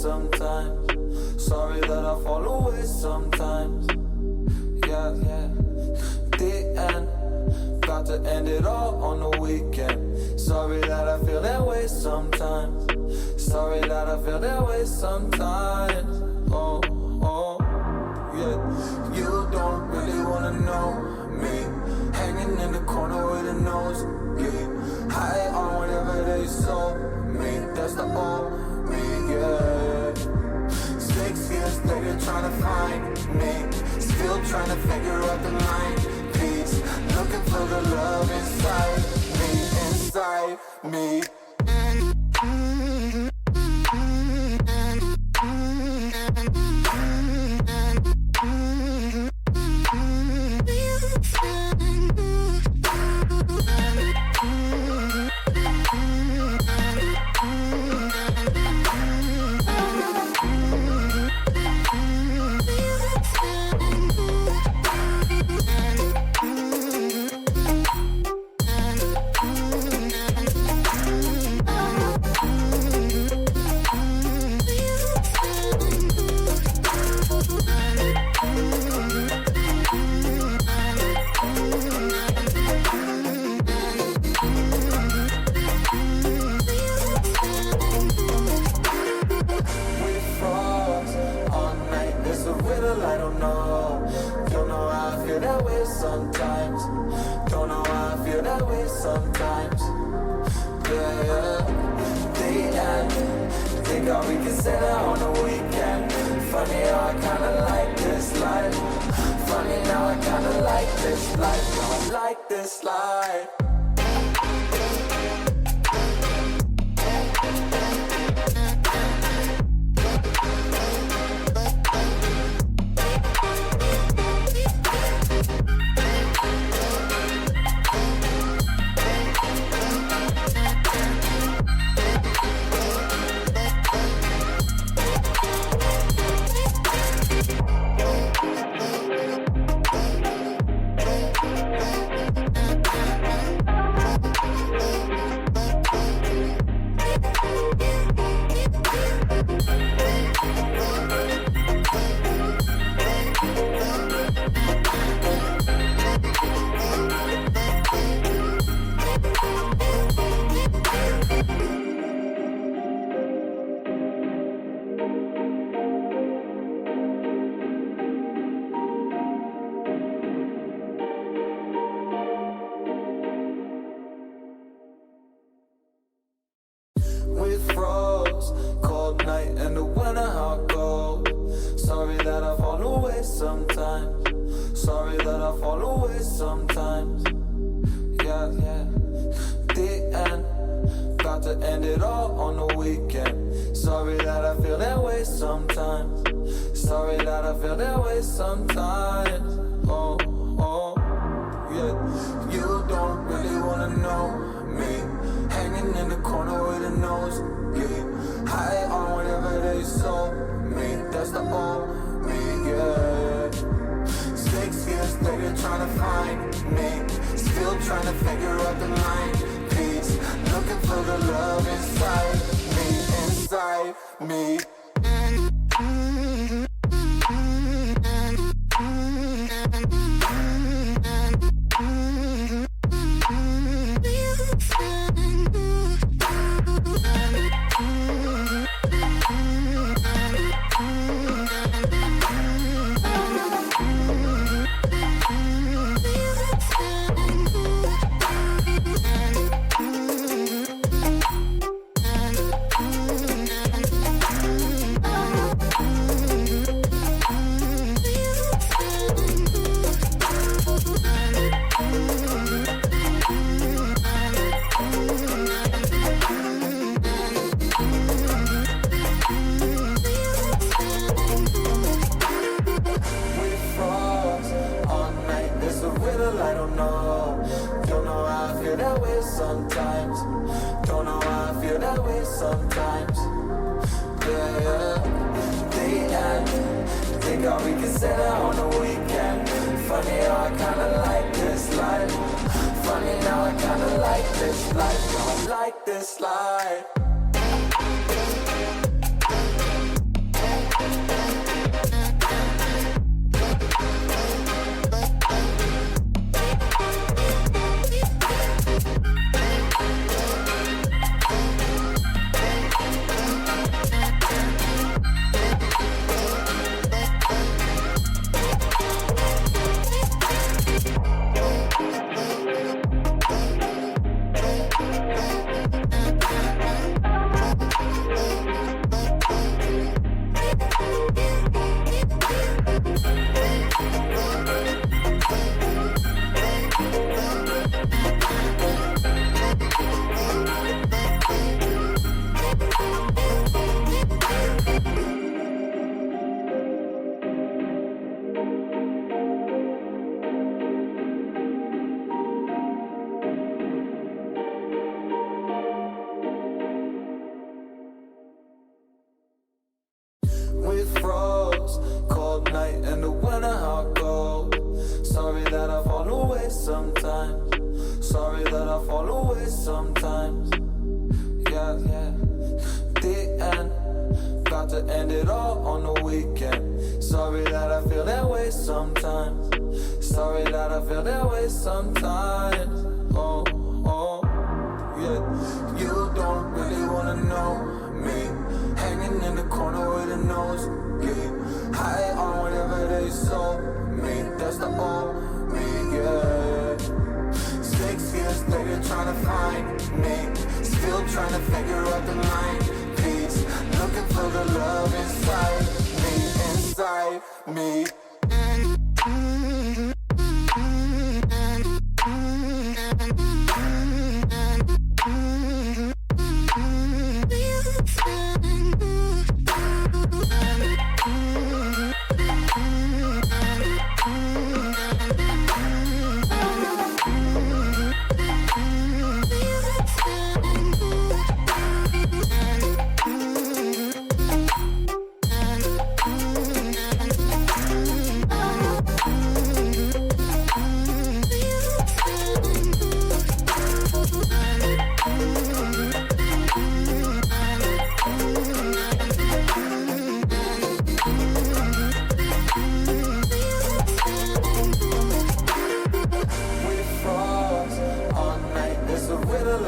sometimes. Sorry that I fall away sometimes. Yeah, yeah. The end, got to end it all on the weekend. Sorry that I feel that way sometimes. Sorry that I feel that way sometimes. Oh, oh, yeah. You don't really wanna know me. Hanging in the corner with a nose, yeah. High on whatever they sold me. That's the old me, yeah. 6 years later trying to find me. Still trying to figure out the line piece. Looking for the love inside me. Sometimes, don't know why I feel that way sometimes. Yeah, yeah. The end, think how we can say that on the weekend. Funny how I kinda like this life. Funny now I kinda like this life. Now I like this life. We froze, cold night in the winter, how cold. Sorry that I fall away sometimes. Sorry that I fall away sometimes. Yeah, yeah. The end, got to end it all on the weekend. Sorry that I feel that way sometimes. Sorry that I feel that way sometimes. Oh, oh, yeah. You don't really wanna know me. Hanging in the corner with a nose, yeah. High on whatever they sold me. That's the old me, yeah. 6 years later trying to find me. Still trying to figure out the line piece. Looking for the love inside me. Sometimes, don't know why I feel that way sometimes. Yeah, yeah. The end, think how we can say that on the weekend. Funny how I kinda like this life. Funny now I kinda like this life. Now I like this life. Sorry that I fall away sometimes. Yeah, yeah. The end, got to end it all on the weekend. Sorry that I feel that way sometimes. Sorry that I feel that way sometimes. Oh, oh, yeah. You don't really wanna know me. Hanging in the corner with a nosebleed. High on whatever they sold me. That's the old me, yeah. 6 years later trying to find me. Still trying to figure out the mind piece. Looking for the love inside me.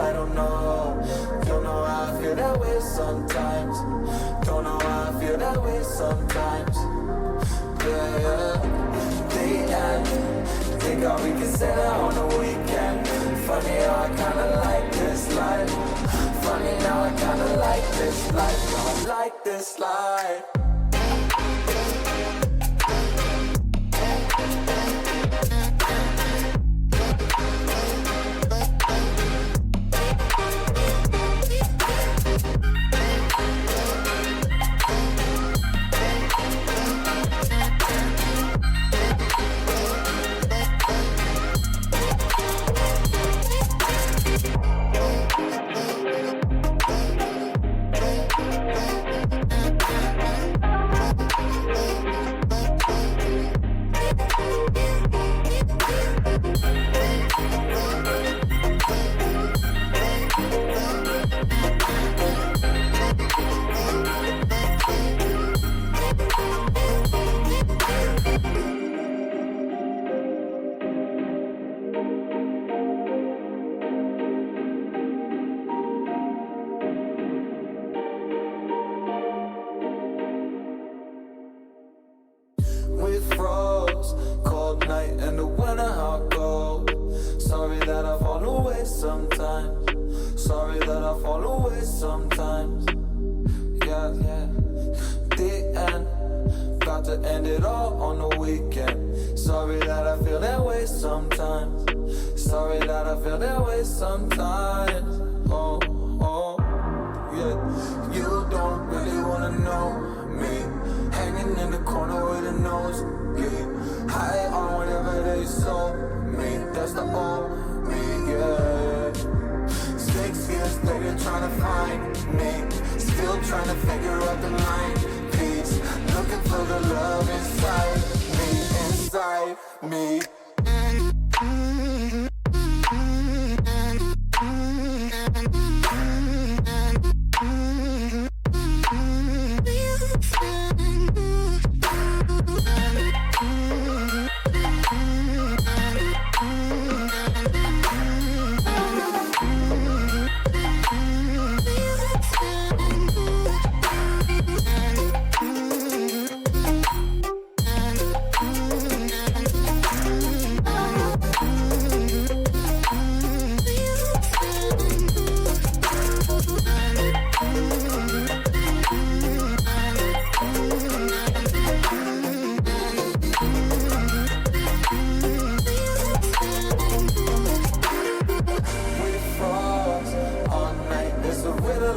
I don't know how I feel that way sometimes. Don't know how I feel that way sometimes. Yeah, yeah. The end, think how we can set out on the weekend. Funny how I kinda like this life. Funny how I kinda like this life. I like this life. We froze, cold night in the winter, how cold. Sorry that I fall away sometimes. Sorry that I fall away sometimes. Yeah, yeah. The end, got to end it all on the weekend. Sorry that I feel that way sometimes. Sorry that I feel that way sometimes. Oh, oh, yeah. You don't really wanna know me. Hanging in the corner with a nosebleed. High on whatever they sold me. That's the old me, yeah. 6 years later trying to find me. Still trying to figure out the mind piece. Looking for the love inside me.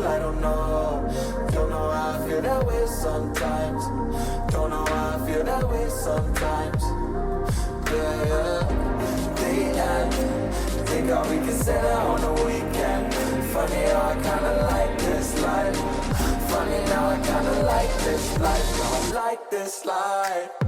I don't know how I feel that way sometimes. Don't know how I feel that way sometimes. Yeah, yeah. The end, think how we can set out on the weekend. Funny how I kinda like this life. Funny how I kinda like this life. I like this life.